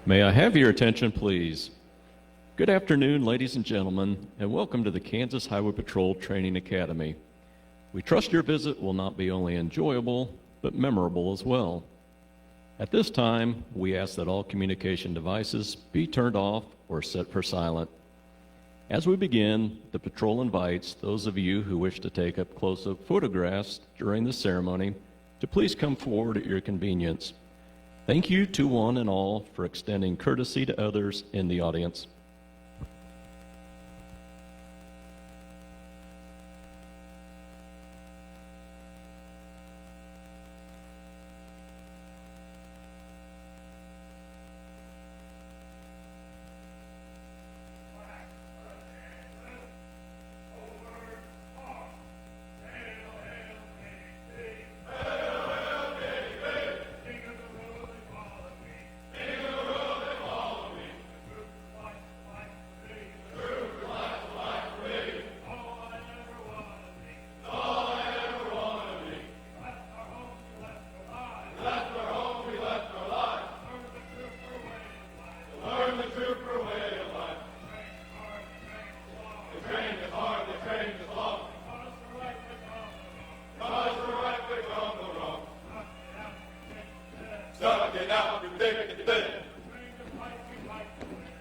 May I have your attention, please? Good afternoon, ladies and gentlemen, and welcome to the Kansas Highway Patrol Training Academy. We trust your visit will not be only enjoyable, but memorable as well. At this time, we ask that all communication devices be turned off or set for silent. As we begin, the patrol invites those of you who wish to take up close-up photographs during the ceremony to please come forward at your convenience. Thank you to one and all for extending courtesy to others in the audience.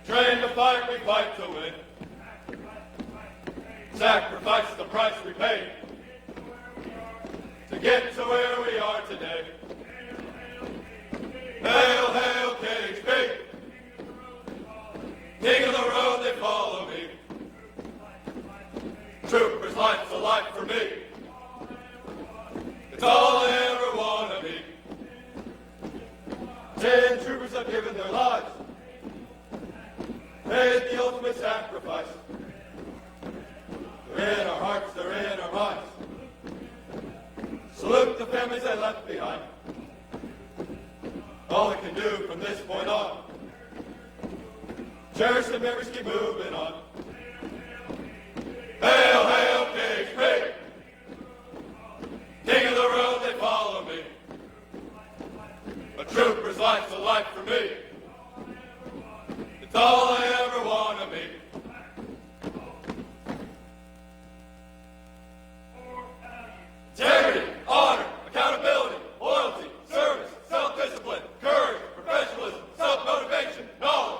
Train to fight, we fight to win. Sacrifice the price we paid to get to where we are today. Hail, hail, KHP. King of the road, they follow me. Troopers, life's a life for me. It's all I ever want to be. 10 troopers have given their lives, paid the ultimate sacrifice. They're in our hearts, they're in our minds. Salute the families they left behind. All we can do from this point on, cherish the memories, keep moving on. Hail, hail, KHP. King of the road, they follow me. A trooper's life's a life for me. It's all I ever want to be. Integrity, honor, accountability, loyalty, service, self-discipline, courage, professionalism, self-motivation, knowledge.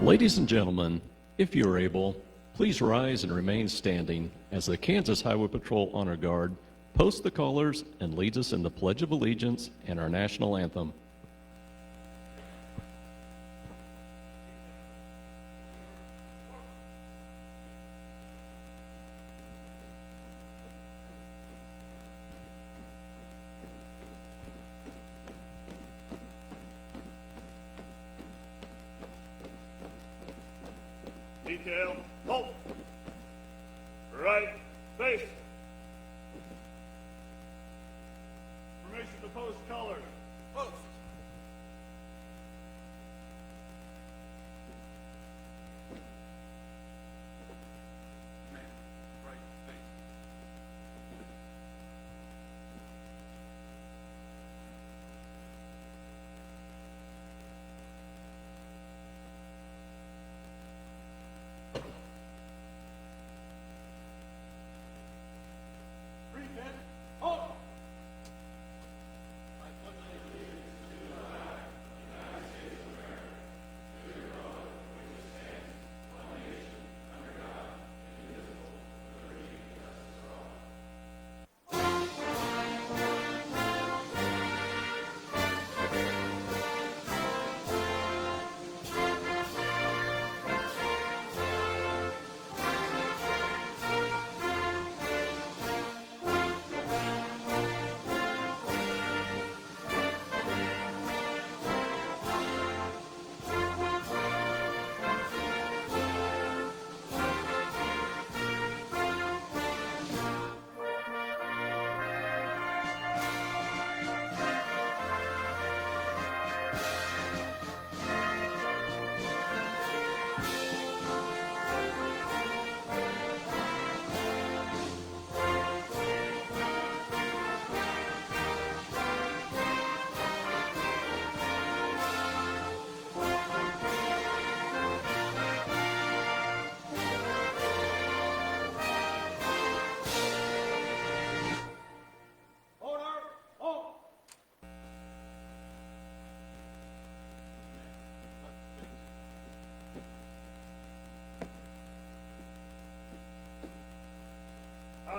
Ladies and gentlemen, if you are able, please rise and remain standing as the Kansas Highway Patrol Honor Guard posts the colors and leads us in the Pledge of Allegiance and our national anthem. Detail, halt. Right, face. Formation to post colors. Post. Halt.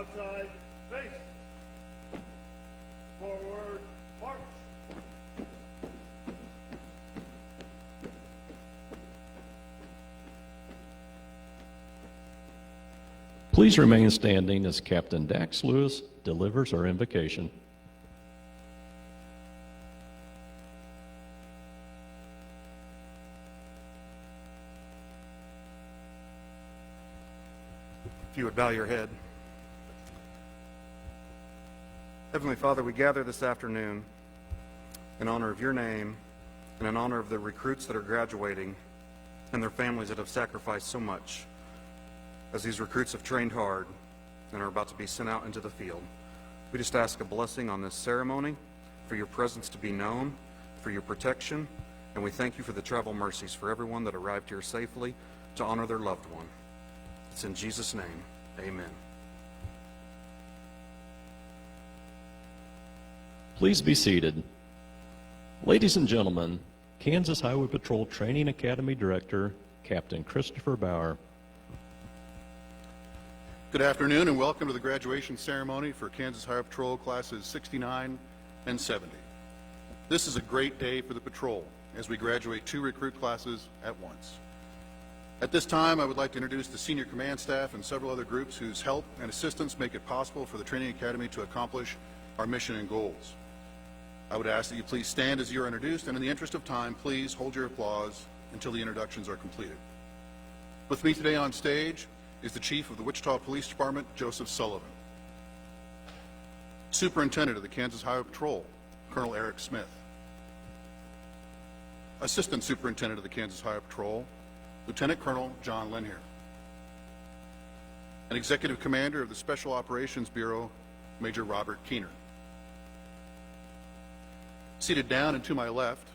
Outside, face. Forward, march. Please remain standing as Captain Dax Lewis delivers our invocation. If you would bow your head. Heavenly Father, we gather this afternoon in honor of your name and in honor of the recruits that are graduating and their families that have sacrificed so much as these recruits have trained hard and are about to be sent out into the field. We just ask a blessing on this ceremony, for your presence to be known, for your protection, and we thank you for the travel mercies for everyone that arrived here safely to honor their loved one. It's in Jesus' name, amen. Please be seated. Ladies and gentlemen, Kansas Highway Patrol Training Academy Director, Captain Christopher Bauer. Good afternoon and welcome to the graduation ceremony for Kansas Highway Patrol classes 69 and 70. This is a great day for the patrol as we graduate 2 recruit classes at once. At this time, I would like to introduce the senior command staff and several other groups whose help and assistance make it possible for the Training Academy to accomplish our mission and goals. I would ask that you please stand as you are introduced, and in the interest of time, please hold your applause until the introductions are completed. With me today on stage is the Chief of the Wichita Police Department, Joseph Sullivan. Superintendent of the Kansas Highway Patrol, Colonel Eric Smith. Assistant Superintendent of the Kansas Highway Patrol, Lieutenant Colonel John Lenhier. And Executive Commander of the Special Operations Bureau, Major Robert Keener. Seated down and to my left,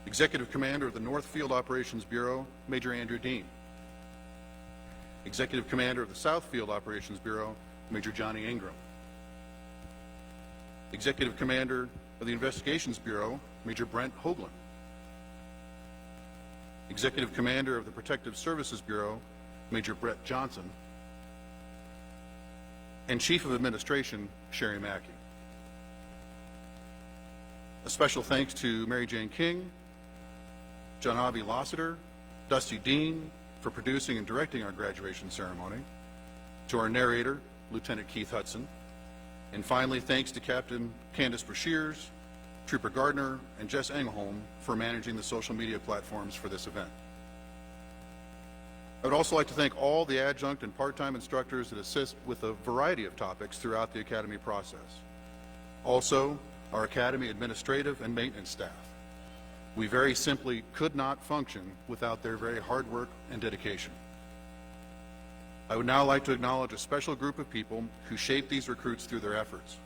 Executive Commander of the North Field Operations Bureau, Major Andrew Dean. Executive Commander of the South Field Operations Bureau, Major Johnny Ingram. Executive Commander of the Investigations Bureau, Major Brent Hoagland. Executive Commander of the Protective Services Bureau, Major Brett Johnson. And Chief of Administration, Sherry Mackey. A special thanks to Mary Jane King, John Avi Lassiter, Dusty Dean, for producing and directing our graduation ceremony, to our narrator, Lieutenant Keith Hudson, and finally, thanks to Captain Candace Brashears, Trooper Gardner, and Jess Engholm for managing the social media platforms for this event. I would also like to thank all the adjunct and part-time instructors that assist with a variety of topics throughout the Academy process. Also, our Academy administrative and maintenance staff. We very simply could not function without their very hard work and dedication. I would now like to acknowledge a special group of people who shaped these recruits through their efforts: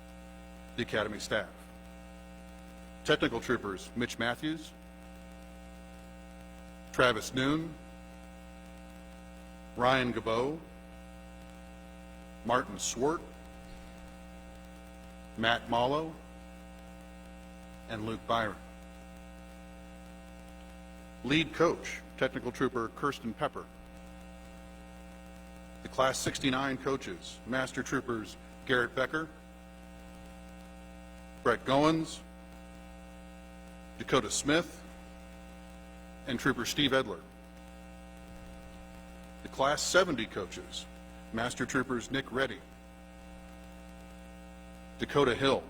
the Academy staff. Technical Troopers Mitch Matthews, Travis Noon, Ryan Gabeau, Martin Swart, Matt Mallow, and Luke Byron. Lead Coach, Technical Trooper Kirsten Pepper. The Class 69 coaches, Master Troopers Garrett Becker, Brett Goins, Dakota Smith, and Trooper Steve Edler. The Class 70 coaches, Master Troopers Nick Reddy, Dakota Hill,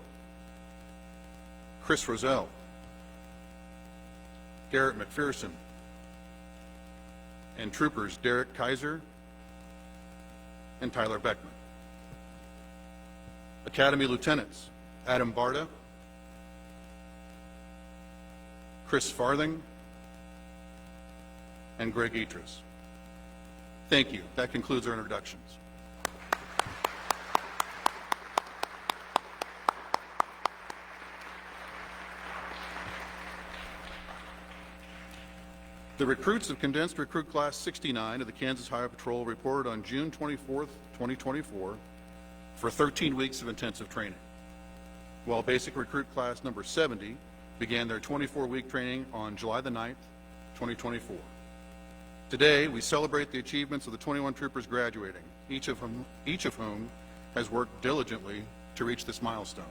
Chris Roselle, Garrett McPherson, and Troopers Derek Kaiser and Tyler Beckman. Academy Lieutenants Adam Barta, Chris Farthing, and Greg Etris. Thank you. That concludes our introductions. The recruits of Condensed Recruit Class 69 of the Kansas Highway Patrol reported on June 24th, 2024 for 13 weeks of intensive training, while Basic Recruit Class number 70 began their 24-week training on July the 9th, 2024. Today, we celebrate the achievements of the 21 troopers graduating, each of whom has worked diligently to reach this milestone.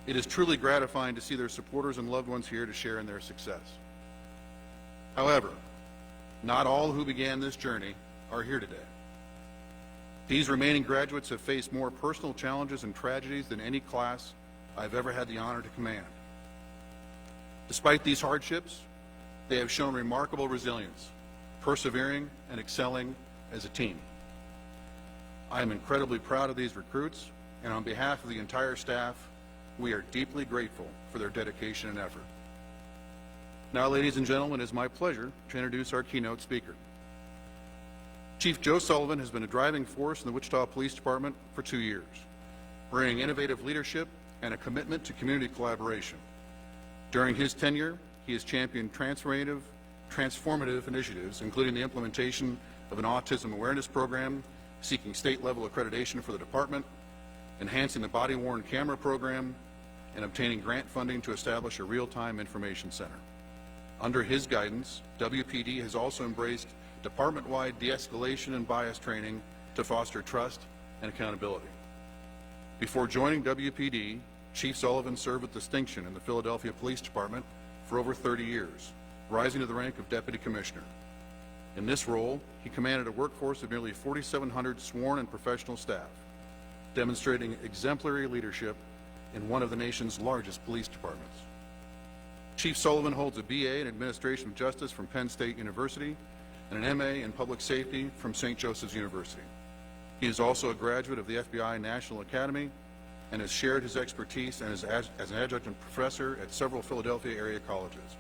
It is truly gratifying to see their supporters and loved ones here to share in their success. However, not all who began this journey are here today. These remaining graduates have faced more personal challenges and tragedies than any class I've ever had the honor to command. Despite these hardships, they have shown remarkable resilience, persevering and excelling as a team. I am incredibly proud of these recruits, and on behalf of the entire staff, we are deeply grateful for their dedication and effort. Now, ladies and gentlemen, it is my pleasure to introduce our keynote speaker. Chief Joe Sullivan has been a driving force in the Wichita Police Department for 2 years, bringing innovative leadership and a commitment to community collaboration. During his tenure, he has championed transformative initiatives, including the implementation of an autism awareness program, seeking state-level accreditation for the department, enhancing the body-worn camera program, and obtaining grant funding to establish a real-time information center. Under his guidance, WPD has also embraced department-wide de-escalation and bias training to foster trust and accountability. Before joining WPD, Chief Sullivan served with distinction in the Philadelphia Police Department for over 30 years, rising to the rank of Deputy Commissioner. In this role, he commanded a workforce of nearly 4,700 sworn and professional staff, demonstrating exemplary leadership in one of the nation's largest police departments. Chief Sullivan holds a BA in Administration of Justice from Penn State University and an MA in Public Safety from St. Joseph's University. He is also a graduate of the FBI National Academy and has shared his expertise as an adjunct professor at several Philadelphia area colleges.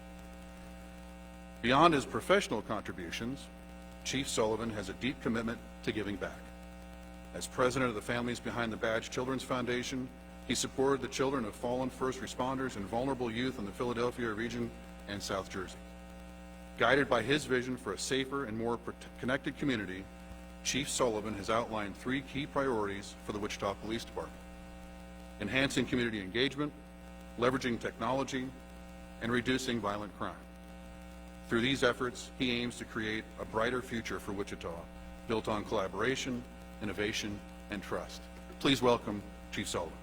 Beyond his professional contributions, Chief Sullivan has a deep commitment to giving back. As president of the Families Behind the Badge Children's Foundation, he supported the children of fallen first responders and vulnerable youth in the Philadelphia region and South Jersey. Guided by his vision for a safer and more connected community, Chief Sullivan has outlined 3 key priorities for the Wichita Police Department: enhancing community engagement, leveraging technology, and reducing violent crime. Through these efforts, he aims to create a brighter future for Wichita, built on collaboration, innovation, and trust. Please welcome Chief Sullivan.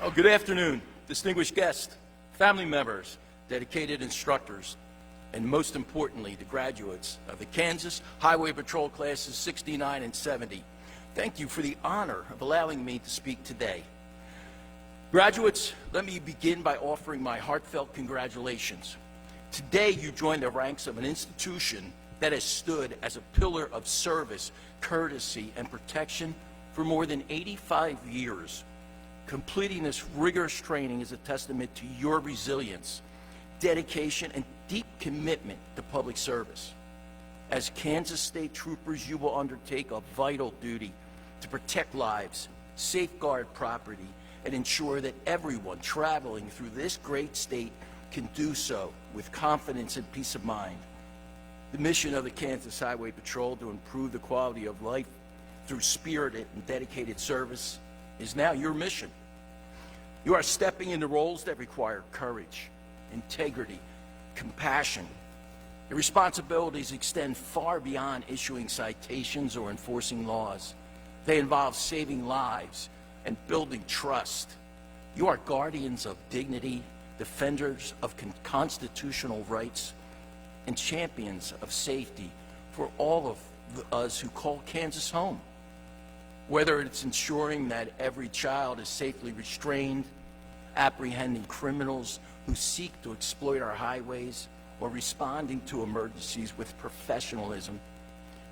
Oh, good afternoon, distinguished guests, family members, dedicated instructors, and most importantly, the graduates of the Kansas Highway Patrol classes 69 and 70. Thank you for the honor of allowing me to speak today. Graduates, let me begin by offering my heartfelt congratulations. Today, you join the ranks of an institution that has stood as a pillar of service, courtesy, and protection for more than 85 years. Completing this rigorous training is a testament to your resilience, dedication, and deep commitment to public service. As Kansas State Troopers, you will undertake a vital duty to protect lives, safeguard property, and ensure that everyone traveling through this great state can do so with confidence and peace of mind. The mission of the Kansas Highway Patrol to improve the quality of life through spirited and dedicated service is now your mission. You are stepping into roles that require courage, integrity, compassion. Your responsibilities extend far beyond issuing citations or enforcing laws. They involve saving lives and building trust. You are guardians of dignity, defenders of constitutional rights, and champions of safety for all of us who call Kansas home. Whether it's ensuring that every child is safely restrained, apprehending criminals who seek to exploit our highways, or responding to emergencies with professionalism,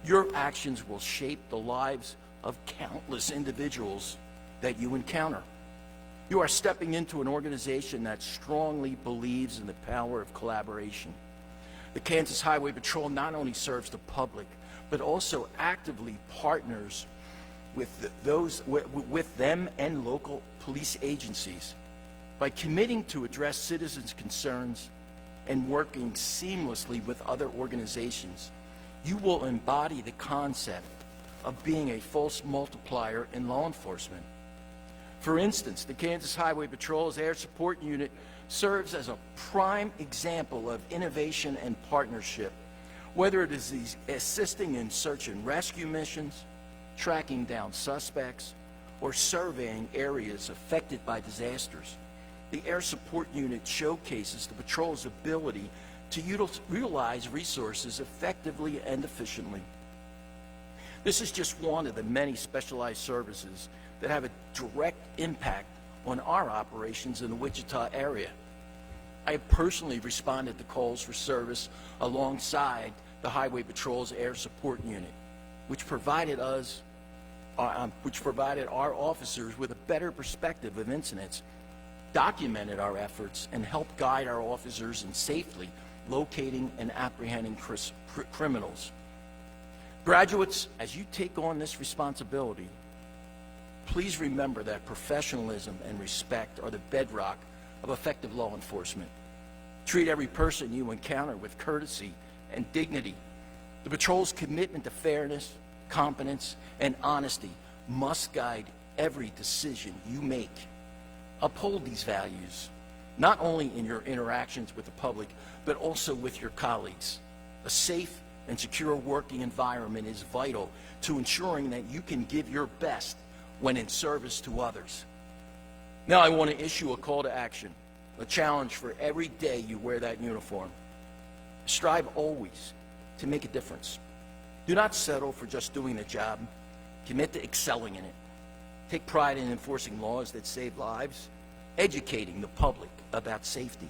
your actions will shape the lives of countless individuals that you encounter. You are stepping into an organization that strongly believes in the power of collaboration. The Kansas Highway Patrol not only serves the public, but also actively partners with them and local police agencies. By committing to address citizens' concerns and working seamlessly with other organizations, you will embody the concept of being a force multiplier in law enforcement. For instance, the Kansas Highway Patrol's Air Support Unit serves as a prime example of innovation and partnership, whether it is assisting in search and rescue missions, tracking down suspects, or surveying areas affected by disasters. The Air Support Unit showcases the patrol's ability to utilize resources effectively and efficiently. This is just one of the many specialized services that have a direct impact on our operations in the Wichita area. I have personally responded to calls for service alongside the Highway Patrol's Air Support Unit, which provided our officers with a better perspective of incidents, documented our efforts, and helped guide our officers in safely locating and apprehending criminals. Graduates, as you take on this responsibility, please remember that professionalism and respect are the bedrock of effective law enforcement. Treat every person you encounter with courtesy and dignity. The patrol's commitment to fairness, competence, and honesty must guide every decision you make. Uphold these values, not only in your interactions with the public, but also with your colleagues. A safe and secure working environment is vital to ensuring that you can give your best when in service to others. Now I want to issue a call to action, a challenge for every day you wear that uniform. Strive always to make a difference. Do not settle for just doing the job. Commit to excelling in it. Take pride in enforcing laws that save lives, educating the public about safety,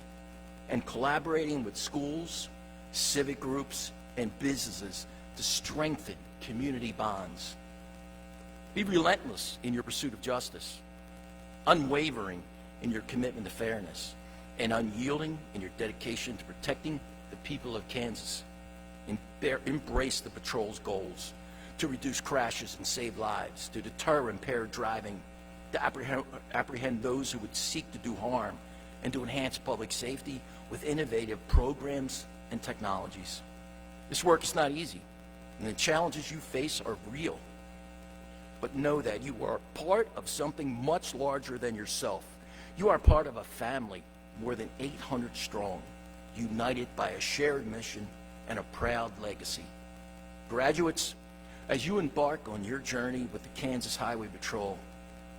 and collaborating with schools, civic groups, and businesses to strengthen community bonds. Be relentless in your pursuit of justice, unwavering in your commitment to fairness, and unyielding in your dedication to protecting the people of Kansas. Embrace the patrol's goals to reduce crashes and save lives, to deter impaired driving, to apprehend those who would seek to do harm, and to enhance public safety with innovative programs and technologies. This work is not easy, and the challenges you face are real. But know that you are part of something much larger than yourself. You are part of a family more than 800 strong, united by a shared mission and a proud legacy. Graduates, as you embark on your journey with the Kansas Highway Patrol,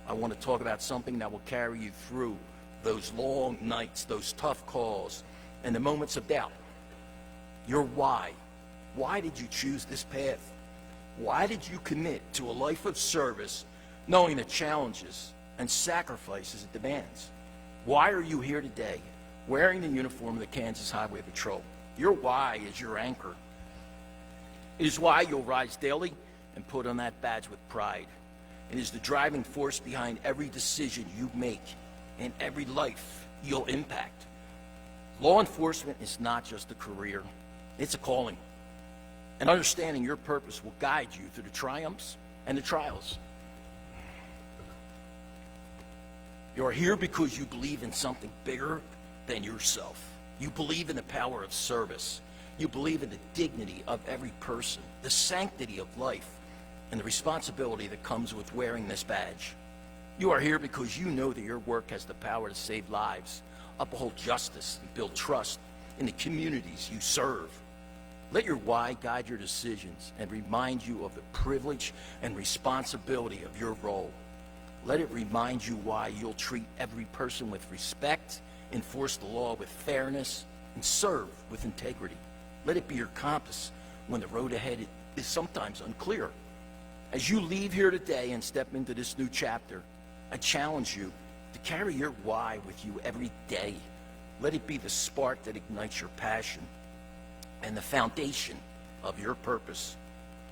I want to talk about something that will carry you through those long nights, those tough calls, and the moments of doubt. Your why. Why did you choose this path? Why did you commit to a life of service, knowing the challenges and sacrifices it demands? Why are you here today, wearing the uniform of the Kansas Highway Patrol? Your why is your anchor. It is why you'll rise daily and put on that badge with pride. It is the driving force behind every decision you make and every life you'll impact. Law enforcement is not just a career, it's a calling. And understanding your purpose will guide you through the triumphs and the trials. You're here because you believe in something bigger than yourself. You believe in the power of service. You believe in the dignity of every person, the sanctity of life, and the responsibility that comes with wearing this badge. You are here because you know that your work has the power to save lives, uphold justice, and build trust in the communities you serve. Let your why guide your decisions and remind you of the privilege and responsibility of your role. Let it remind you why you'll treat every person with respect, enforce the law with fairness, and serve with integrity. Let it be your compass when the road ahead is sometimes unclear. As you leave here today and step into this new chapter, I challenge you to carry your why with you every day. Let it be the spark that ignites your passion and the foundation of your purpose.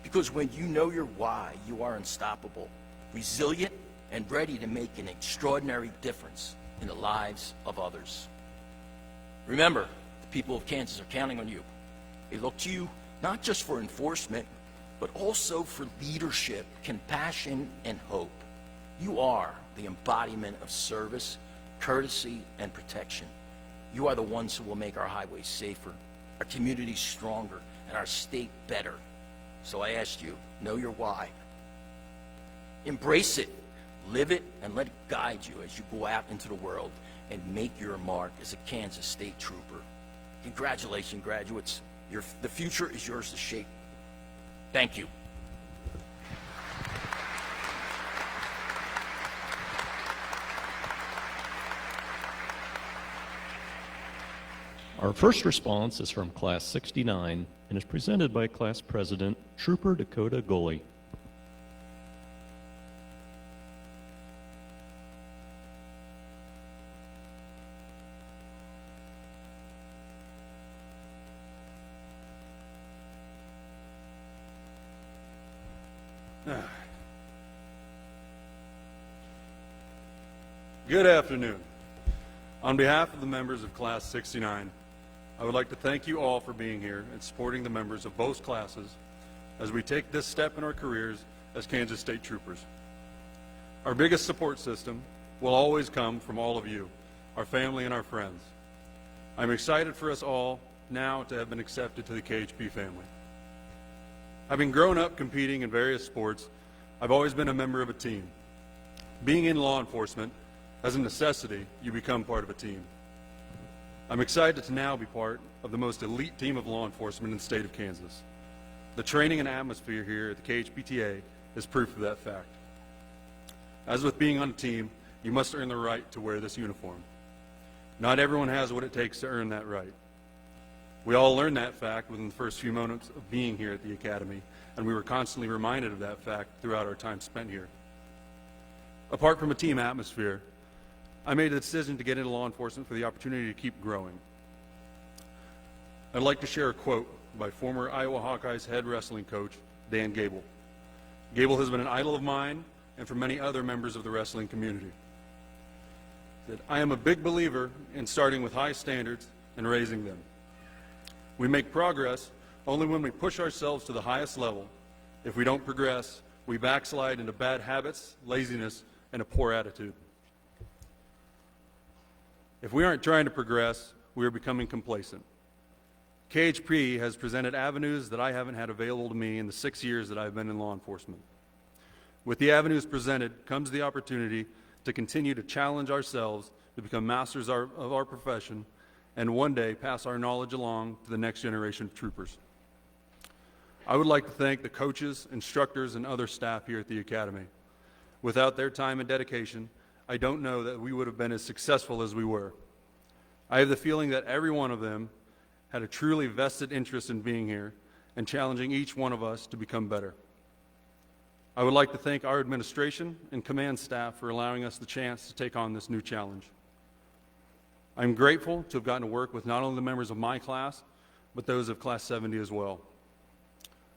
Because when you know your why, you are unstoppable, resilient, and ready to make an extraordinary difference in the lives of others. Remember, the people of Kansas are counting on you. They look to you not just for enforcement, but also for leadership, compassion, and hope. You are the embodiment of service, courtesy, and protection. You are the ones who will make our highways safer, our communities stronger, and our state better. So I ask you, know your why. Embrace it. Live it and let it guide you as you go out into the world and make your mark as a Kansas State Trooper. Congratulations, graduates. The future is yours to shape. Thank you. Our first response is from Class 69 and is presented by Class President Trooper Dakota Gully. Good afternoon. On behalf of the members of Class 69, I would like to thank you all for being here and supporting the members of both classes as we take this step in our careers as Kansas State Troopers. Our biggest support system will always come from all of you, our family and our friends. I'm excited for us all now to have been accepted to the KHP family. Having grown up competing in various sports, I've always been a member of a team. Being in law enforcement, as a necessity, you become part of a team. I'm excited to now be part of the most elite team of law enforcement in the state of Kansas. The training and atmosphere here at the KHPTA is proof of that fact. As with being on a team, you must earn the right to wear this uniform. Not everyone has what it takes to earn that right. We all learned that fact within the first few moments of being here at the Academy, and we were constantly reminded of that fact throughout our time spent here. Apart from a team atmosphere, I made the decision to get into law enforcement for the opportunity to keep growing. I'd like to share a quote by former Iowa Hawkeyes head wrestling coach, Dan Gable. Gable has been an idol of mine and for many other members of the wrestling community. That I am a big believer in starting with high standards and raising them. We make progress only when we push ourselves to the highest level. If we don't progress, we backslide into bad habits, laziness, and a poor attitude. If we aren't trying to progress, we are becoming complacent. KHP has presented avenues that I haven't had available to me in the 6 years that I've been in law enforcement. With the avenues presented comes the opportunity to continue to challenge ourselves to become masters of our profession and one day pass our knowledge along to the next generation of troopers. I would like to thank the coaches, instructors, and other staff here at the Academy. Without their time and dedication, I don't know that we would have been as successful as we were. I have the feeling that every one of them had a truly vested interest in being here and challenging each one of us to become better. I would like to thank our administration and command staff for allowing us the chance to take on this new challenge. I'm grateful to have gotten to work with not only the members of my class, but those of Class 70 as well.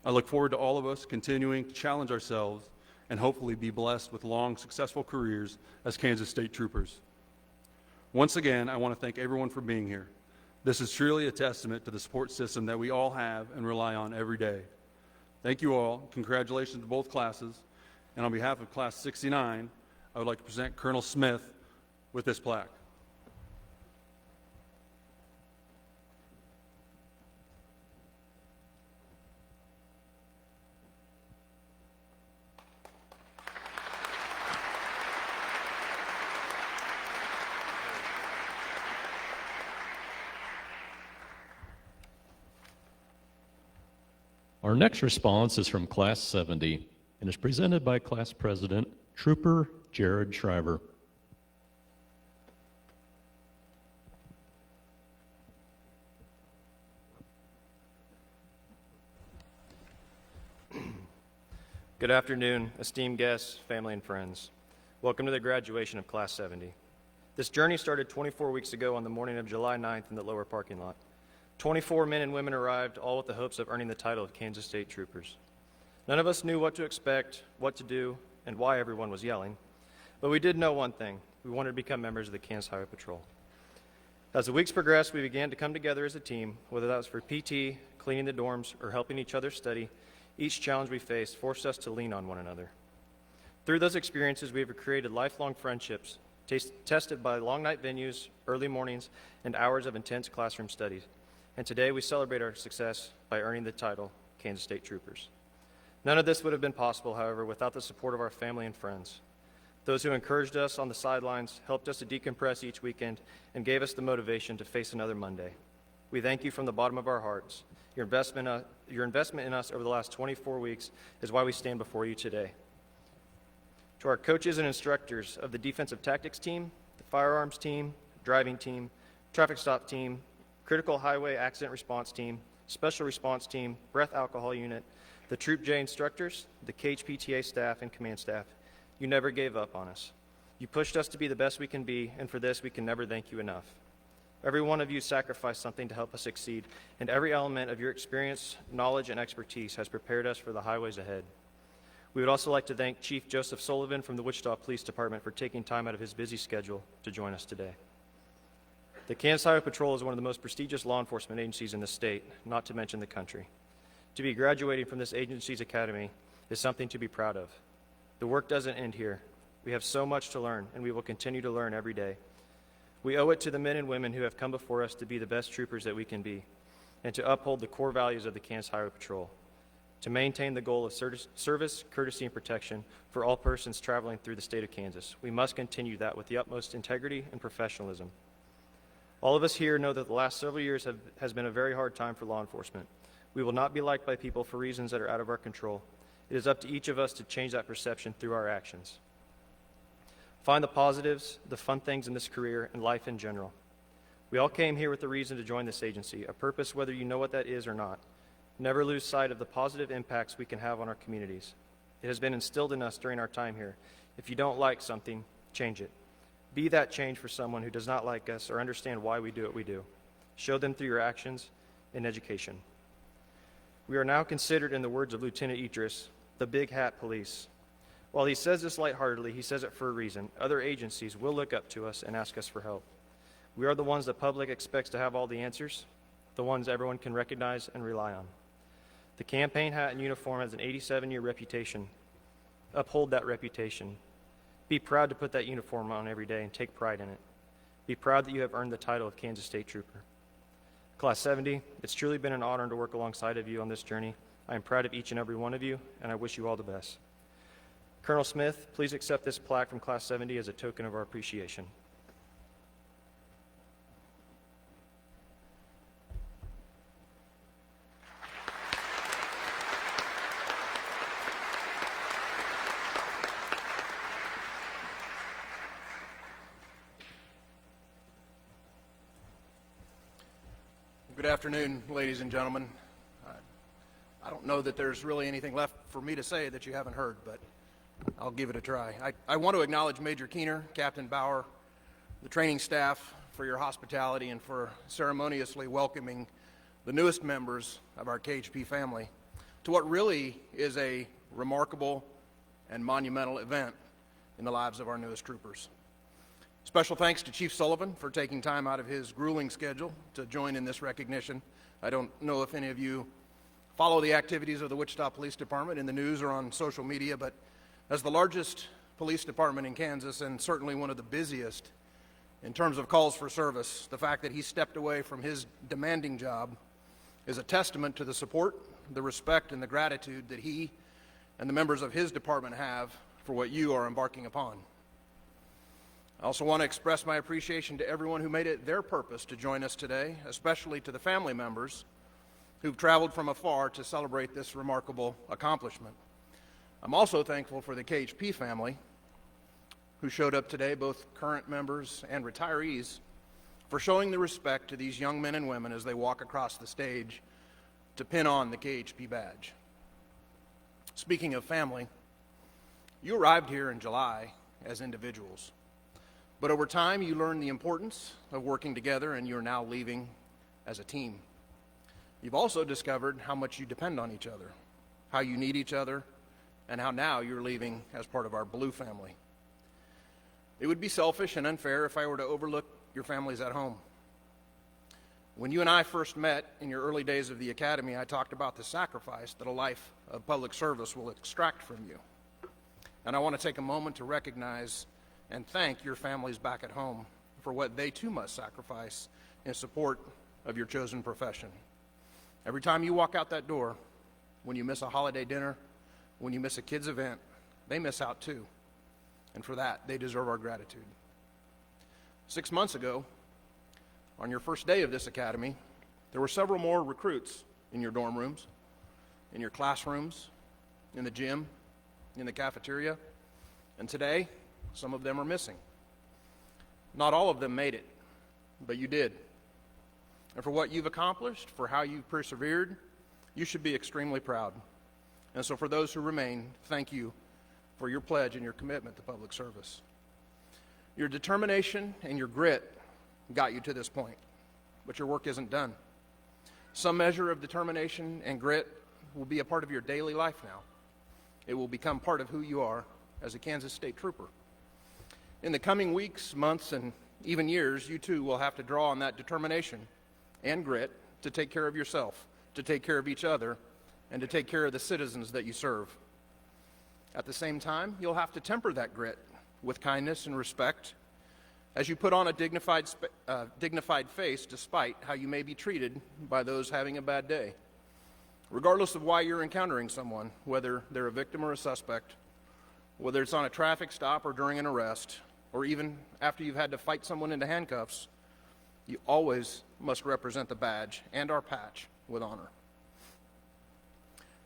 I look forward to all of us continuing to challenge ourselves and hopefully be blessed with long, successful careers as Kansas State Troopers. Once again, I want to thank everyone for being here. This is truly a testament to the support system that we all have and rely on every day. Thank you all. Congratulations to both classes. And on behalf of Class 69, I would like to present Colonel Smith with this plaque. Our next response is from Class 70 and is presented by Class President Trooper Jared Shriver. Good afternoon, esteemed guests, family, and friends. Welcome to the graduation of Class 70. This journey started 24 weeks ago on the morning of July 9th in the lower parking lot. 24 men and women arrived, all with the hopes of earning the title of Kansas State Troopers. None of us knew what to expect, what to do, and why everyone was yelling. But we did know one thing. We wanted to become members of the Kansas Highway Patrol. As the weeks progressed, we began to come together as a team, whether that was for PT, cleaning the dorms, or helping each other study. Each challenge we faced forced us to lean on one another. Through those experiences, we have created lifelong friendships, tested by long night venues, early mornings, and hours of intense classroom studies. And today we celebrate our success by earning the title Kansas State Troopers. None of this would have been possible, however, without the support of our family and friends. those who encouraged us on the sidelines, helped us to decompress each weekend, and gave us the motivation to face another Monday. We thank you from the bottom of our hearts. Your investment in us over the last 24 weeks is why we stand before you today. To our coaches and instructors of the defensive tactics team, the firearms team, driving team, traffic stop team, critical highway accident response team, special response team, breath alcohol unit, the Troop J instructors, the KHPTA staff, and command staff, you never gave up on us. You pushed us to be the best we can be, and for this we can never thank you enough. Every one of you sacrificed something to help us succeed, and every element of your experience, knowledge, and expertise has prepared us for the highways ahead. We would also like to thank Chief Joseph Sullivan from the Wichita Police Department for taking time out of his busy schedule to join us today. The Kansas Highway Patrol is one of the most prestigious law enforcement agencies in the state, not to mention the country. To be graduating from this agency's academy is something to be proud of. The work doesn't end here. We have so much to learn, and we will continue to learn every day. We owe it to the men and women who have come before us to be the best troopers that we can be, and to uphold the core values of the Kansas Highway Patrol, to maintain the goal of service, courtesy, and protection for all persons traveling through the state of Kansas. We must continue that with the utmost integrity and professionalism. All of us here know that the last several years has been a very hard time for law enforcement. We will not be liked by people for reasons that are out of our control. It is up to each of us to change that perception through our actions. Find the positives, the fun things in this career, and life in general. We all came here with a reason to join this agency, a purpose whether you know what that is or not. Never lose sight of the positive impacts we can have on our communities. It has been instilled in us during our time here. If you don't like something, change it. Be that change for someone who does not like us or understand why we do what we do. Show them through your actions and education. We are now considered, in the words of Lieutenant Idris, the big hat police. While he says this lightheartedly, he says it for a reason. Other agencies will look up to us and ask us for help. We are the ones the public expects to have all the answers, the ones everyone can recognize and rely on. The campaign hat and uniform has an 87-year reputation. Uphold that reputation. Be proud to put that uniform on every day and take pride in it. Be proud that you have earned the title of Kansas State Trooper. Class 70, it's truly been an honor to work alongside of you on this journey. I am proud of each and every one of you, and I wish you all the best. Colonel Smith, please accept this plaque from Class 70 as a token of our appreciation. Good afternoon, ladies and gentlemen. I don't know that there's really anything left for me to say that you haven't heard, but I'll give it a try. I want to acknowledge Major Keener, Captain Bauer, the training staff for your hospitality and for ceremoniously welcoming the newest members of our KHP family to what really is a remarkable and monumental event in the lives of our newest troopers. Special thanks to Chief Sullivan for taking time out of his grueling schedule to join in this recognition. I don't know if any of you follow the activities of the Wichita Police Department in the news or on social media, but as the largest police department in Kansas and certainly one of the busiest in terms of calls for service, the fact that he stepped away from his demanding job is a testament to the support, the respect, and the gratitude that he and the members of his department have for what you are embarking upon. I also want to express my appreciation to everyone who made it their purpose to join us today, especially to the family members who've traveled from afar to celebrate this remarkable accomplishment. I'm also thankful for the KHP family who showed up today, both current members and retirees, for showing the respect to these young men and women as they walk across the stage to pin on the KHP badge. Speaking of family, you arrived here in July as individuals. But over time, you learned the importance of working together, and you're now leaving as a team. You've also discovered how much you depend on each other, how you need each other, and how now you're leaving as part of our blue family. It would be selfish and unfair if I were to overlook your families at home. When you and I first met in your early days of the academy, I talked about the sacrifice that a life of public service will extract from you. And I want to take a moment to recognize and thank your families back at home for what they too must sacrifice in support of your chosen profession. Every time you walk out that door, when you miss a holiday dinner, when you miss a kid's event, they miss out too. and for that, they deserve our gratitude. 6 months ago, on your first day of this academy, there were several more recruits in your dorm rooms, in your classrooms, in the gym, in the cafeteria, and today, some of them are missing. Not all of them made it, but you did. And for what you've accomplished, for how you've persevered, you should be extremely proud. And so for those who remain, thank you for your pledge and your commitment to public service. Your determination and your grit got you to this point, but your work isn't done. Some measure of determination and grit will be a part of your daily life now. It will become part of who you are as a Kansas State Trooper. In the coming weeks, months, and even years, you too will have to draw on that determination and grit to take care of yourself, to take care of each other, and to take care of the citizens that you serve. At the same time, you'll have to temper that grit with kindness and respect as you put on a dignified face despite how you may be treated by those having a bad day. Regardless of why you're encountering someone, whether they're a victim or a suspect, whether it's on a traffic stop or during an arrest, or even after you've had to fight someone into handcuffs, you always must represent the badge and our patch with honor.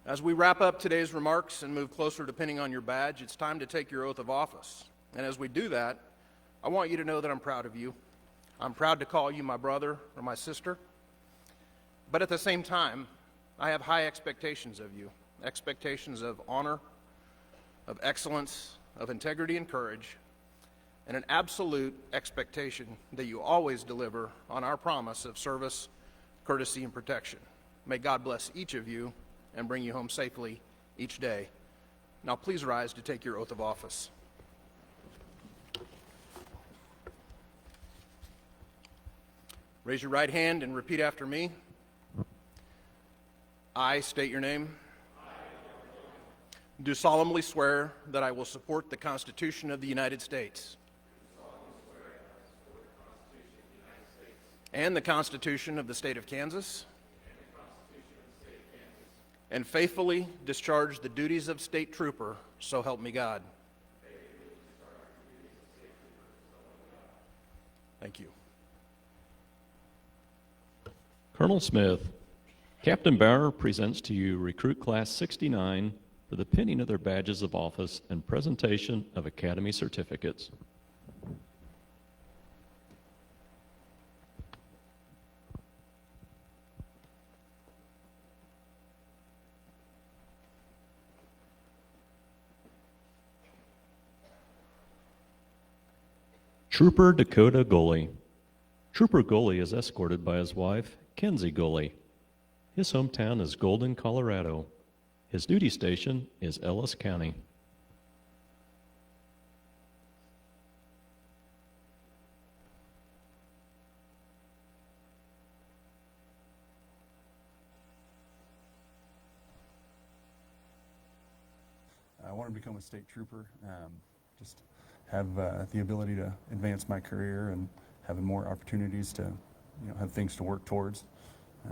As we wrap up today's remarks and move closer to pinning on your badge, it's time to take your oath of office. And as we do that, I want you to know that I'm proud of you. I'm proud to call you my brother or my sister. But at the same time, I have high expectations of you, expectations of honor, of excellence, of integrity and courage, and an absolute expectation that you always deliver on our promise of service, courtesy, and protection. May God bless each of you and bring you home safely each day. Now please rise to take your oath of office. Raise your right hand and repeat after me. I state your name. Do solemnly swear that I will support the Constitution of the United States and the Constitution of the State of Kansas, and faithfully discharge the duties of State Trooper, so help me God. Thank you. Colonel Smith, Captain Bauer presents to you Recruit Class 69 for the pinning of their badges of office and presentation of Academy certificates. Trooper Dakota Goley. Trooper Goley is escorted by his wife, Kenzie Goley. His hometown is Golden, Colorado. His duty station is Ellis County. I want to become a state trooper, just have the ability to advance my career and having more opportunities to, have things to work towards.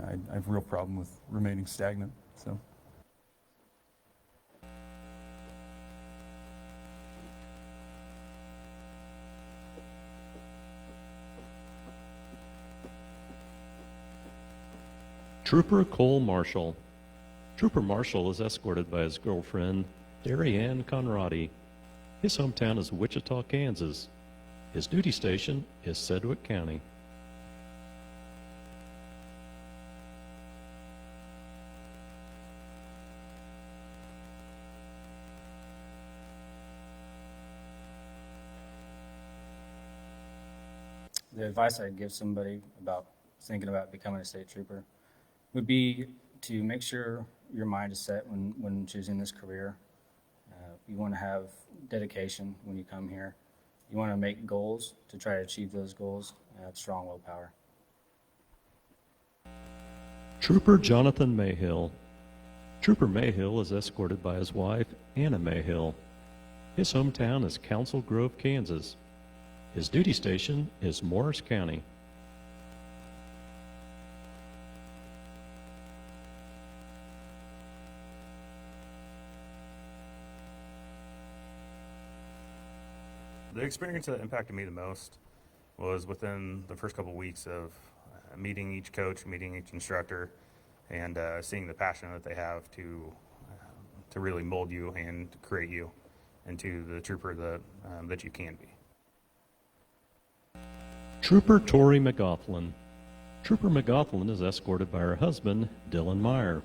I have a real problem with remaining stagnant, so. Trooper Cole Marshall. Trooper Marshall is escorted by his girlfriend, Darrianne Conradi. His hometown is Wichita, Kansas. His duty station is Sedgwick County. The advice I'd give somebody about thinking about becoming a state trooper would be to make sure your mind is set when choosing this career. You want to have dedication when you come here. You want to make goals to try to achieve those goals and have strong willpower. Trooper Jonathan Mayhill. Trooper Mayhill is escorted by his wife, Anna Mayhill. His hometown is Council Grove, Kansas. His duty station is Morris County. The experience that impacted me the most was within the first couple of weeks of meeting each coach, meeting each instructor, and seeing the passion that they have to really mold you and create you into the trooper that you can be. Trooper Tori McGoughlin. Trooper McGoughlin is escorted by her husband, Dylan Meyer.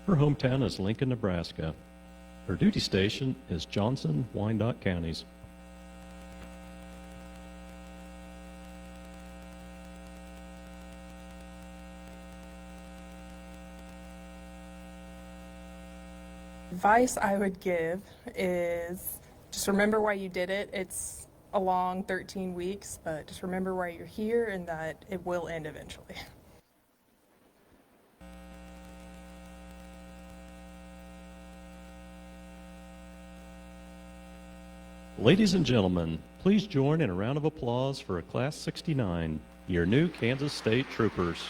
Her hometown is Lincoln, Nebraska. Her duty station is Johnson, Wyandotte counties. Advice I would give is just remember why you did it. It's a long 13 weeks, but just remember why you're here and that it will end eventually. Ladies and gentlemen, please join in a round of applause for Class 69, your new Kansas State Troopers.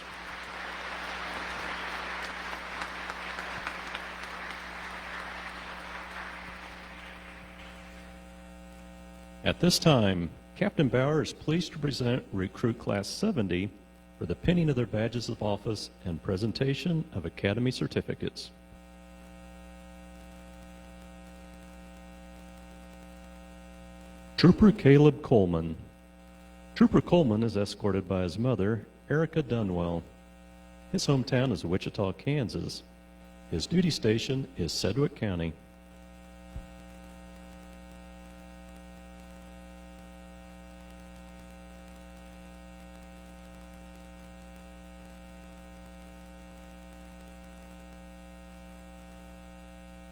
At this time, Captain Bauer is pleased to present Recruit Class 70 for the pinning of their badges of office and presentation of Academy certificates. Trooper Caleb Coleman. Trooper Coleman is escorted by his mother, Erica Dunwell. His hometown is Wichita, Kansas. His duty station is Sedgwick County.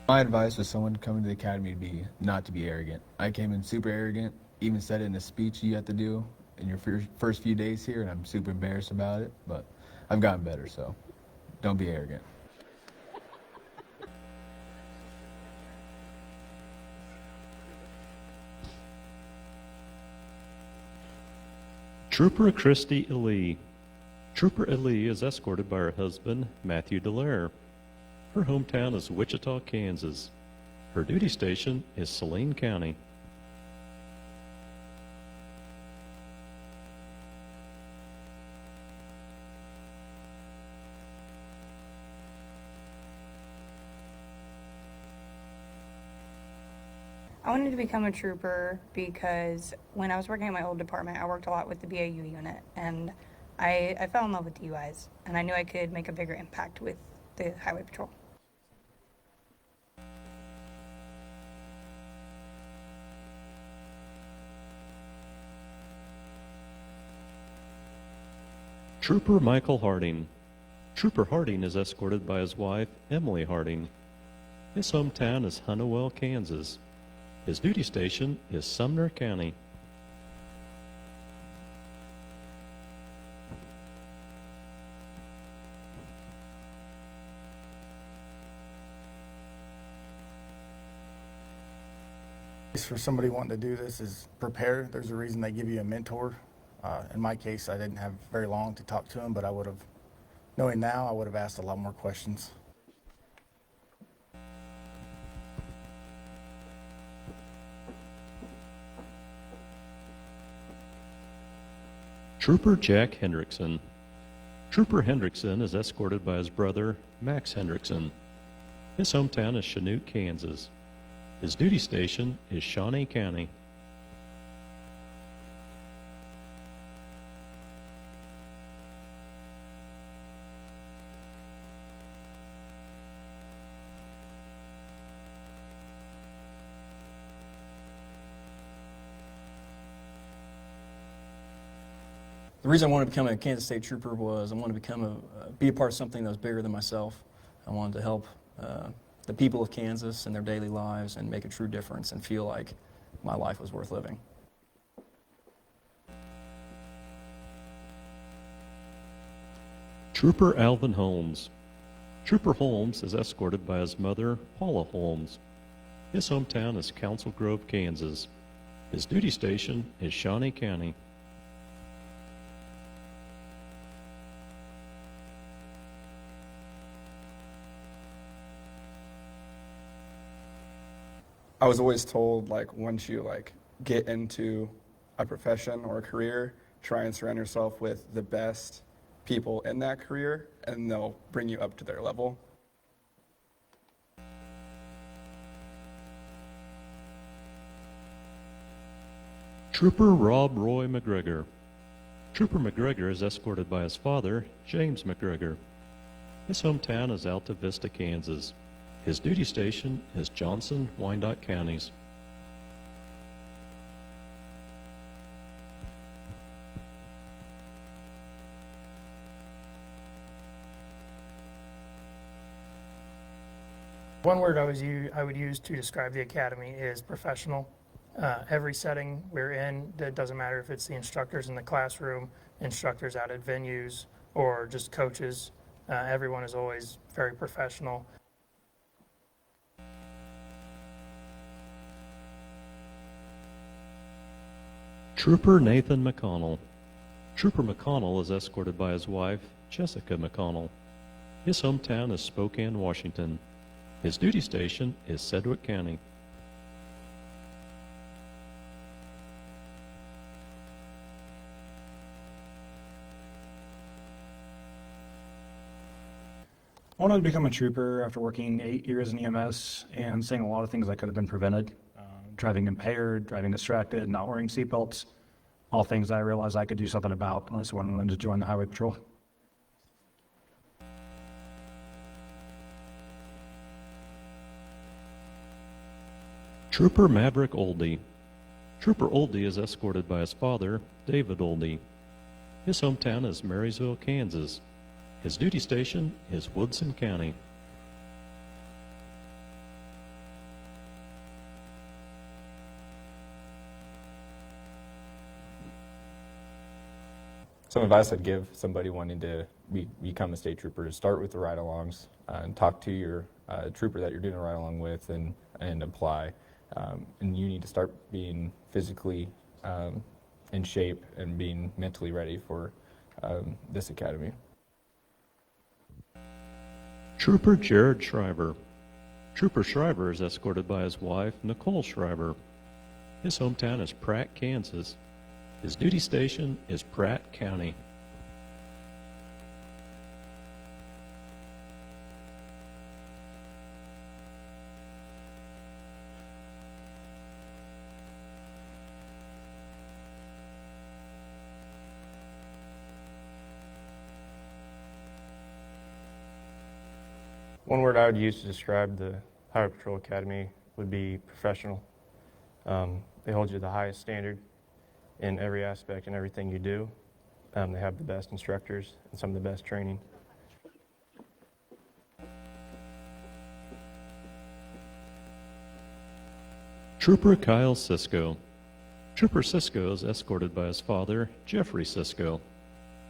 My advice for someone coming to the academy would be not to be arrogant. I came in super arrogant, even said it in a speech you have to do in your first few days here, and I'm super embarrassed about it, but I've gotten better, so don't be arrogant. Trooper Christy Elee. Trooper Elee is escorted by her husband, Matthew Dallaire. Her hometown is Wichita, Kansas. Her duty station is Saline County. I wanted to become a trooper because when I was working at my old department, I worked a lot with the BAU unit, and I fell in love with DUIs, and I knew I could make a bigger impact with the highway patrol. Trooper Michael Harding. Trooper Harding is escorted by his wife, Emily Harding. His hometown is Honeywell, Kansas. His duty station is Sumner County. For somebody wanting to do this is prepare. There's a reason they give you a mentor. In my case, I didn't have very long to talk to him, but I would have, knowing now, I would have asked a lot more questions. Trooper Jack Hendrickson. Trooper Hendrickson is escorted by his brother, Max Hendrickson. His hometown is Chanute, Kansas. His duty station is Shawnee County. The reason I wanted to become a Kansas State Trooper was I wanted to be a part of something that was bigger than myself. I wanted to help the people of Kansas in their daily lives and make a true difference and feel like my life was worth living. Trooper Alvin Holmes. Trooper Holmes is escorted by his mother, Paula Holmes. His hometown is Council Grove, Kansas. His duty station is Shawnee County. I was always told, once you get into a profession or a career, try and surround yourself with the best people in that career, and they'll bring you up to their level. Trooper Rob Roy McGregor. Trooper McGregor is escorted by his father, James McGregor. His hometown is Alta Vista, Kansas. His duty station is Johnson, Wyandotte counties. One word I would use to describe the academy is professional. Every setting we're in, it doesn't matter if it's the instructors in the classroom, instructors out at venues, or just coaches. Everyone is always very professional. Trooper Nathan McConnell. Trooper McConnell is escorted by his wife, Jessica McConnell. His hometown is Spokane, Washington. His duty station is Sedgwick County. I wanted to become a trooper after working 8 years in EMS and seeing a lot of things that could have been prevented. Driving impaired, driving distracted, not wearing seatbelts, all things I realized I could do something about unless I wanted to join the Highway Patrol. Trooper Maverick Oldie. Trooper Oldie is escorted by his father, David Oldie. His hometown is Marysville, Kansas. His duty station is Woodson County. Some advice I'd give somebody wanting to become a state trooper is start with the ride-alongs and talk to your trooper that you're doing a ride-along with and apply. And you need to start being physically in shape and being mentally ready for this academy. Trooper Jared Shriver. Trooper Shriver is escorted by his wife, Nicole Shriver. His hometown is Pratt, Kansas. His duty station is Pratt County. One word I would use to describe the Highway Patrol Academy would be professional. They hold you to the highest standard in every aspect and everything you do. They have the best instructors and some of the best training. Trooper Kyle Sisko. Trooper Sisko is escorted by his father, Jeffrey Sisko.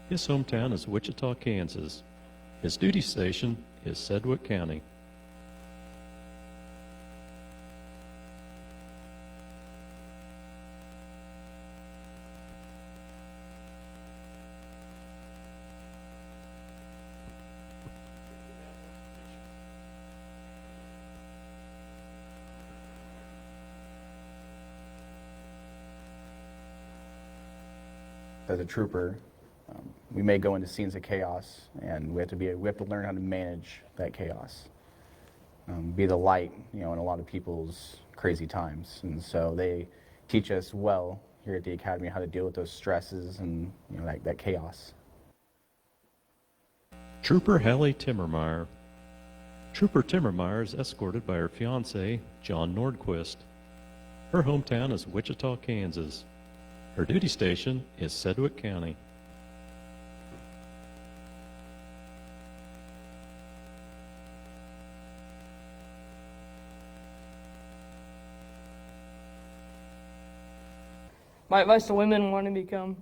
His hometown is Wichita, Kansas. His duty station is Sedgwick County. As a trooper, we may go into scenes of chaos, and we have to learn how to manage that chaos. Be the light, in a lot of people's crazy times, and so they teach us well here at the academy how to deal with those stresses and that chaos. Trooper Hallie Timmermeyer. Trooper Timmermeyer is escorted by her fiancé, John Nordquist. Her hometown is Wichita, Kansas. Her duty station is Sedgwick County. My advice to women wanting to become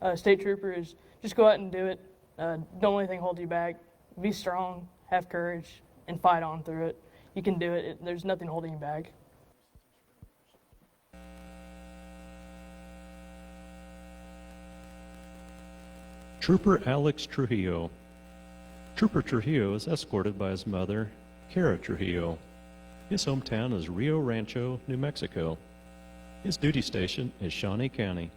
a state trooper is just go out and do it. Don't let anything hold you back. Be strong, have courage, and fight on through it. You can do it. There's nothing holding you back. Trooper Alex Trujillo. Trooper Trujillo is escorted by his mother, Cara Trujillo. His hometown is Rio Rancho, New Mexico. His duty station is Shawnee County.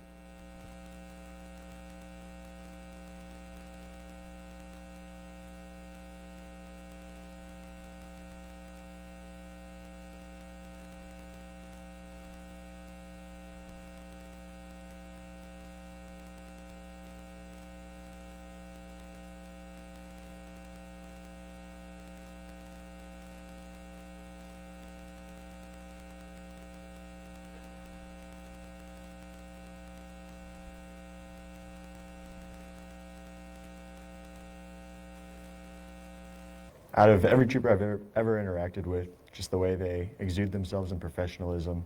Out of every trooper I've ever interacted with, just the way they exude themselves in professionalism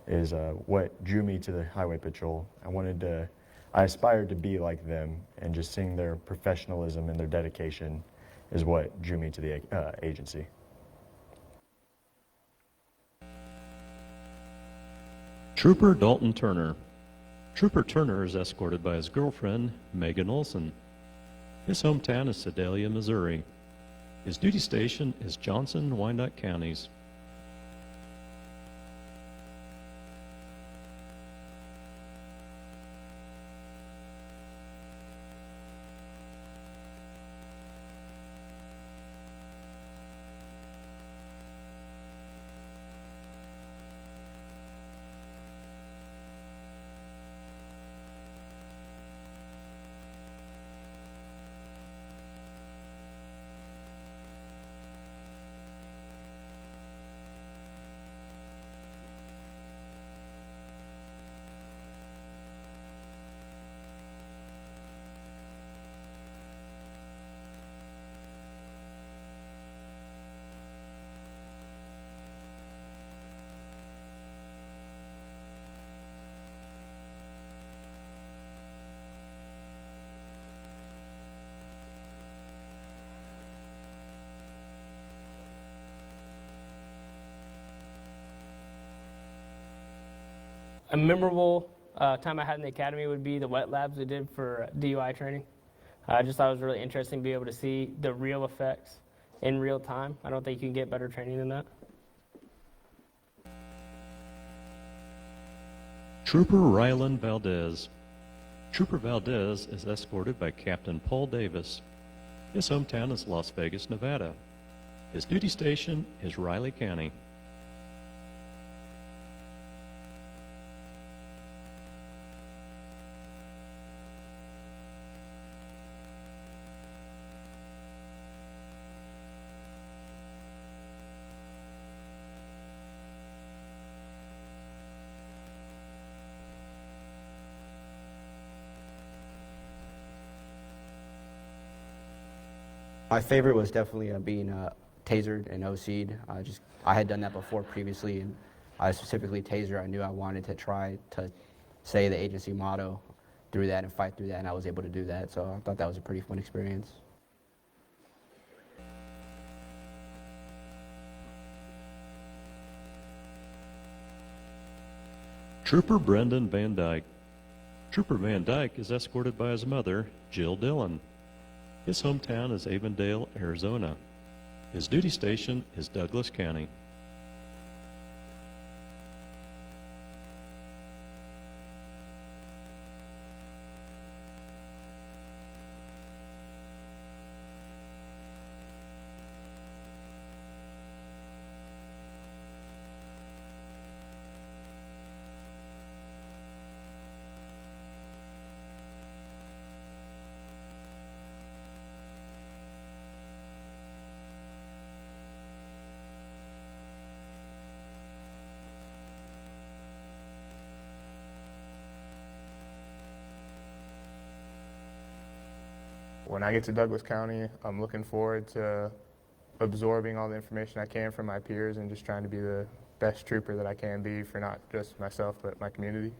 is what drew me to the Highway Patrol. I aspired to be like them, and just seeing their professionalism and their dedication is what drew me to the agency. Trooper Dalton Turner. Trooper Turner is escorted by his girlfriend, Megan Olson. His hometown is Sedalia, Missouri. His duty station is Johnson and Wyandotte counties. A memorable time I had in the academy would be the wet labs we did for DUI training. I just thought it was really interesting to be able to see the real effects in real time. I don't think you can get better training than that. Trooper Rylan Valdez. Trooper Valdez is escorted by Captain Paul Davis. His hometown is Las Vegas, Nevada. His duty station is Riley County. My favorite was definitely being tasered and OC'd. I had done that before previously, and I specifically taser. I knew I wanted to try to say the agency motto through that and fight through that, and I was able to do that. So I thought that was a pretty fun experience. Trooper Brendan Van Dyke. Trooper Van Dyke is escorted by his mother, Jill Dillon. His hometown is Avondale, Arizona. His duty station is Douglas County. When I get to Douglas County, I'm looking forward to absorbing all the information I can from my peers and just trying to be the best trooper that I can be for not just myself, but my community.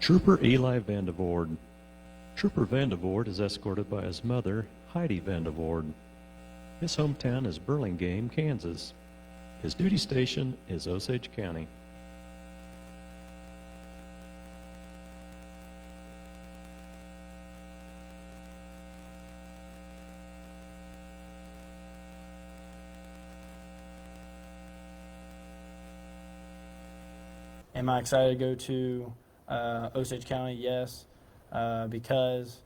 Trooper Eli Vandevord. Trooper Vandevord is escorted by his mother, Heidi Vandevord. His hometown is Burlingame, Kansas. His duty station is Osage County. Am I excited to go to Osage County? Yes, because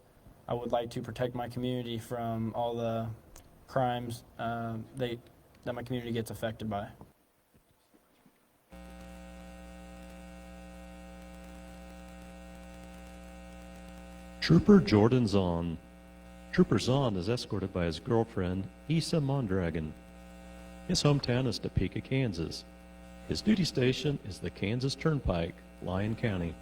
I would like to protect my community from all the crimes that my community gets affected by. Trooper Jordan Zahn. Trooper Zahn is escorted by his girlfriend, Issa Mondragon. His hometown is Topeka, Kansas. His duty station is the Kansas Turnpike, Lyon County.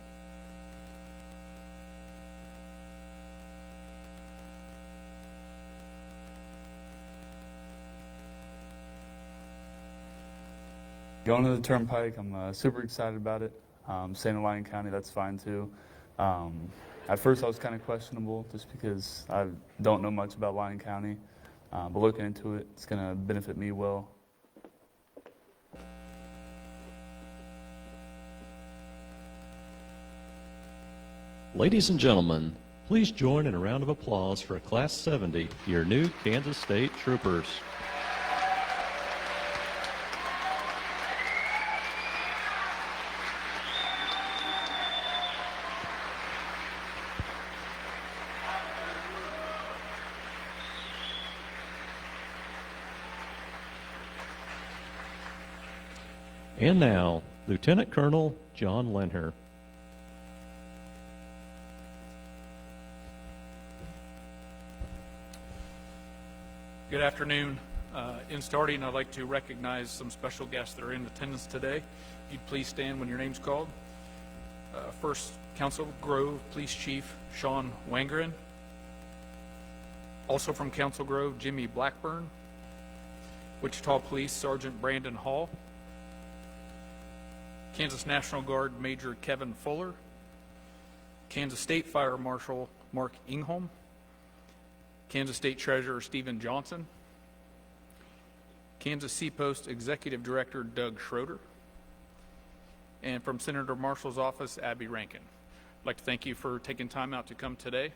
Going to the Turnpike, I'm super excited about it. Staying in Lyon County, that's fine too. At first I was kind of questionable just because I don't know much about Lyon County, but looking into it, it's going to benefit me well. Ladies and gentlemen, please join in a round of applause for Class 70, your new Kansas State Troopers. And now, Lieutenant Colonel John Lenher. Good afternoon. In starting, I'd like to recognize some special guests that are in attendance today. If you'd please stand when your name's called. First, Council Grove Police Chief Sean Wangren. Also from Council Grove, Jimmy Blackburn. Wichita Police Sergeant Brandon Hall. Kansas National Guard Major Kevin Fuller. Kansas State Fire Marshal Mark Ingholm. Kansas State Treasurer Stephen Johnson. Kansas Seapost Executive Director Doug Schroeder. And from Senator Marshall's office, Abby Rankin. I'd like to thank you for taking time out to come today.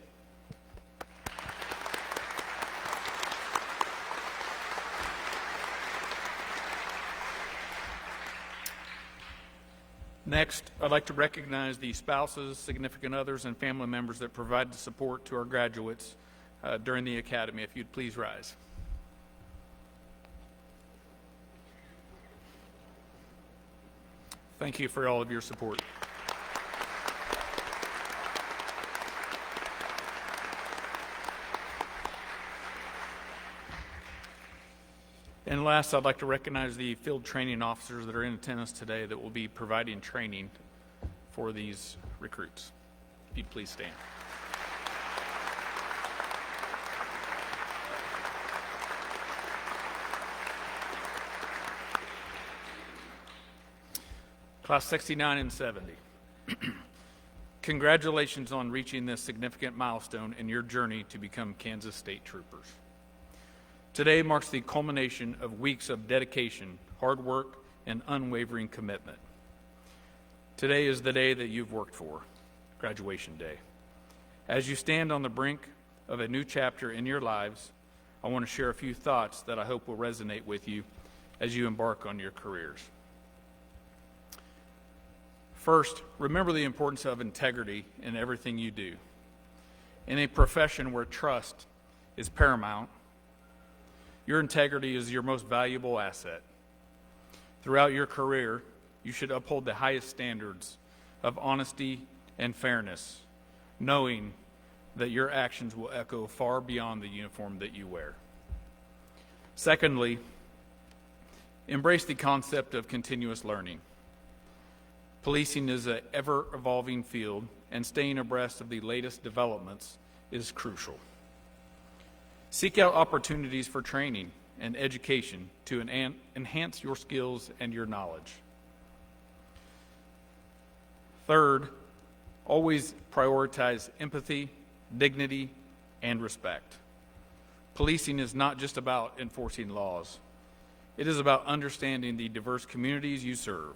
Next, I'd like to recognize the spouses, significant others, and family members that provide the support to our graduates during the Academy. If you'd please rise. Thank you for all of your support. And last, I'd like to recognize the field training officers that are in attendance today that will be providing training for these recruits. If you'd please stand. Class 69 and 70. Congratulations on reaching this significant milestone in your journey to become Kansas State Troopers. Today marks the culmination of weeks of dedication, hard work, and unwavering commitment. Today is the day that you've worked for, graduation day. As you stand on the brink of a new chapter in your lives, I want to share a few thoughts that I hope will resonate with you as you embark on your careers. First, remember the importance of integrity in everything you do. In a profession where trust is paramount, your integrity is your most valuable asset. Throughout your career, you should uphold the highest standards of honesty and fairness, knowing that your actions will echo far beyond the uniform that you wear. Secondly, embrace the concept of continuous learning. Policing is an ever-evolving field, and staying abreast of the latest developments is crucial. Seek out opportunities for training and education to enhance your skills and your knowledge. Third, always prioritize empathy, dignity, and respect. Policing is not just about enforcing laws. It is about understanding the diverse communities you serve.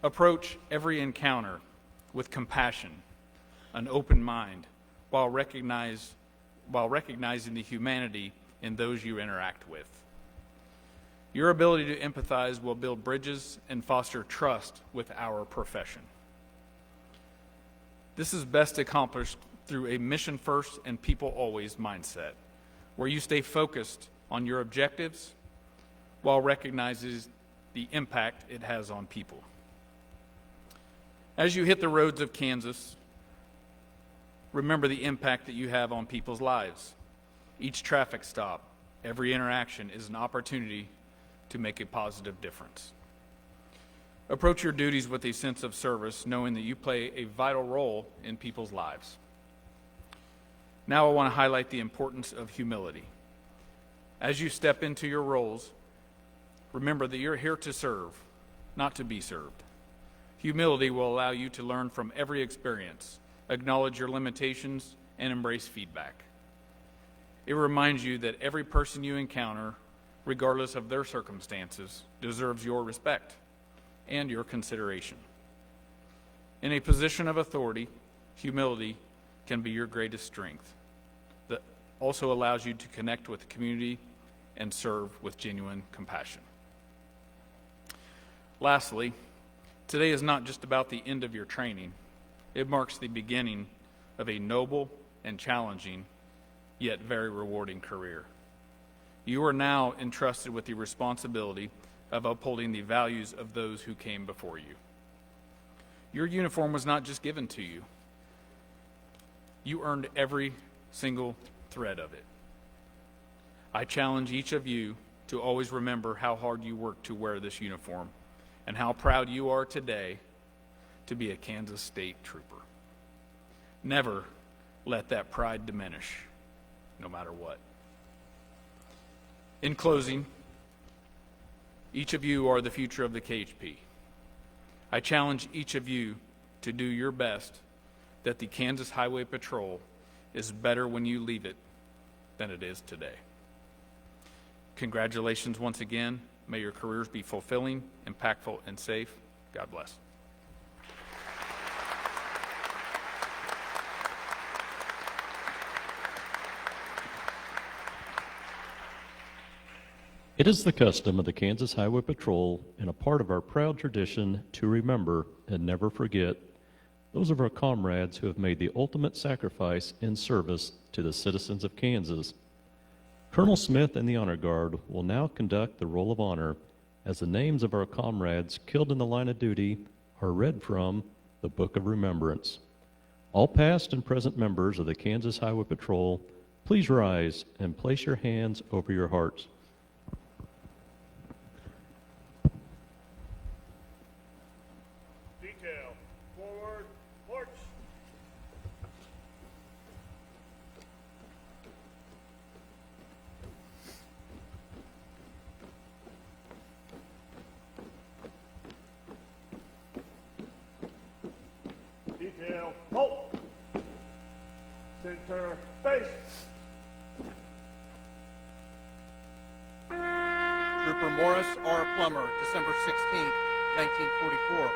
Approach every encounter with compassion, an open mind, while recognizing the humanity in those you interact with. Your ability to empathize will build bridges and foster trust with our profession. This is best accomplished through a mission-first and people-always mindset, where you stay focused on your objectives while recognizing the impact it has on people. As you hit the roads of Kansas, remember the impact that you have on people's lives. Each traffic stop, every interaction is an opportunity to make a positive difference. Approach your duties with a sense of service, knowing that you play a vital role in people's lives. Now I want to highlight the importance of humility. As you step into your roles, remember that you're here to serve, not to be served. Humility will allow you to learn from every experience, acknowledge your limitations, and embrace feedback. It reminds you that every person you encounter, regardless of their circumstances, deserves your respect and your consideration. In a position of authority, humility can be your greatest strength. That also allows you to connect with the community and serve with genuine compassion. Lastly, today is not just about the end of your training. It marks the beginning of a noble and challenging, yet very rewarding career. You are now entrusted with the responsibility of upholding the values of those who came before you. Your uniform was not just given to you. You earned every single thread of it. I challenge each of you to always remember how hard you worked to wear this uniform and how proud you are today to be a Kansas State Trooper. Never let that pride diminish, no matter what. In closing, each of you are the future of the KHP. I challenge each of you to do your best that the Kansas Highway Patrol is better when you leave it than it is today. Congratulations once again. May your careers be fulfilling, impactful, and safe. God bless. It is the custom of the Kansas Highway Patrol and a part of our proud tradition to remember and never forget those of our comrades who have made the ultimate sacrifice in service to the citizens of Kansas. Colonel Smith and the Honor Guard will now conduct the roll of honor as the names of our comrades killed in the line of duty are read from the Book of Remembrance. All past and present members of the Kansas Highway Patrol, please rise and place your hands over your hearts. Detail, forward, march. Detail, halt. Center, face. Trooper Morris R. Plummer, December 16, 1944.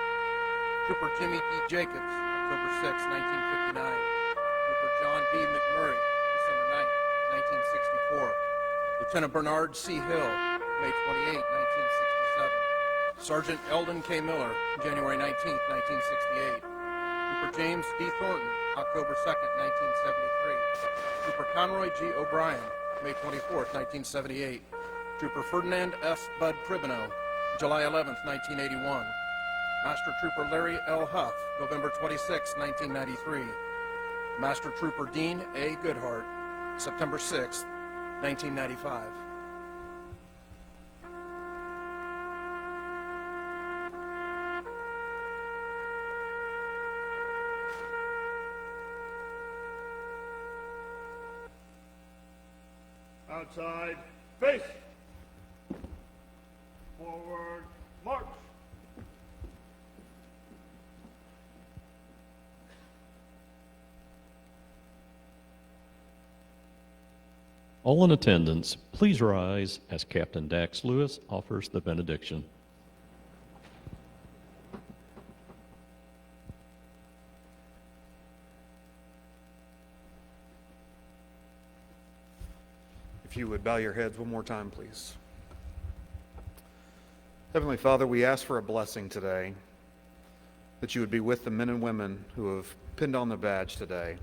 Trooper Jimmy D. Jacobs, October 6, 1959. Trooper John B. McMurray, December 9, 1964. Lieutenant Bernard C. Hill, May 28, 1967. Sergeant Eldon K. Miller, January 19, 1968. Trooper James D. Thornton, October 2, 1973. Trooper Conroy G. O'Brien, May 24, 1978. Trooper Ferdinand S. Bud Cribino, July 11, 1981. Master Trooper Larry L. Huff, November 26, 1993. Master Trooper Dean A. Goodhart, September 6, 1995. Outside, face. Forward, march. All in attendance, please rise as Captain Dax Lewis offers the benediction. If you would bow your heads one more time, please. Heavenly Father, we ask for a blessing today, that you would be with the men and women who have pinned on the badge today,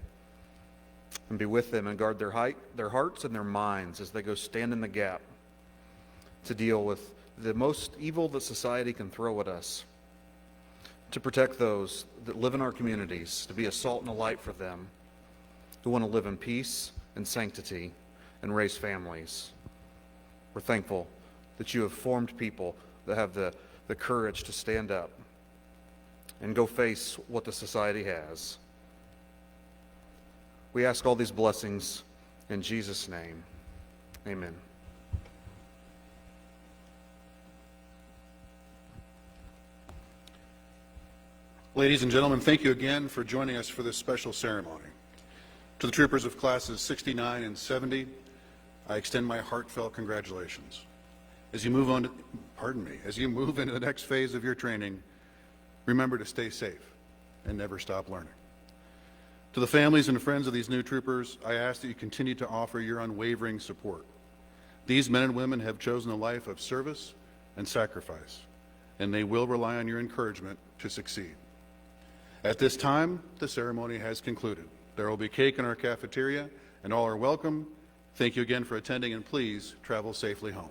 and be with them and guard their hearts and their minds as they go stand in the gap to deal with the most evil that society can throw at us, to protect those that live in our communities, to be a salt and a light for them who want to live in peace and sanctity and raise families. We're thankful that you have formed people that have the courage to stand up and go face what the society has. We ask all these blessings in Jesus' name. Amen. Ladies and gentlemen, thank you again for joining us for this special ceremony. To the troopers of classes 69 and 70, I extend my heartfelt congratulations. As you move into the next phase of your training, remember to stay safe and never stop learning. To the families and friends of these new troopers, I ask that you continue to offer your unwavering support. These men and women have chosen a life of service and sacrifice, and they will rely on your encouragement to succeed. At this time, the ceremony has concluded. There will be cake in our cafeteria, and all are welcome. Thank you again for attending, and please travel safely home.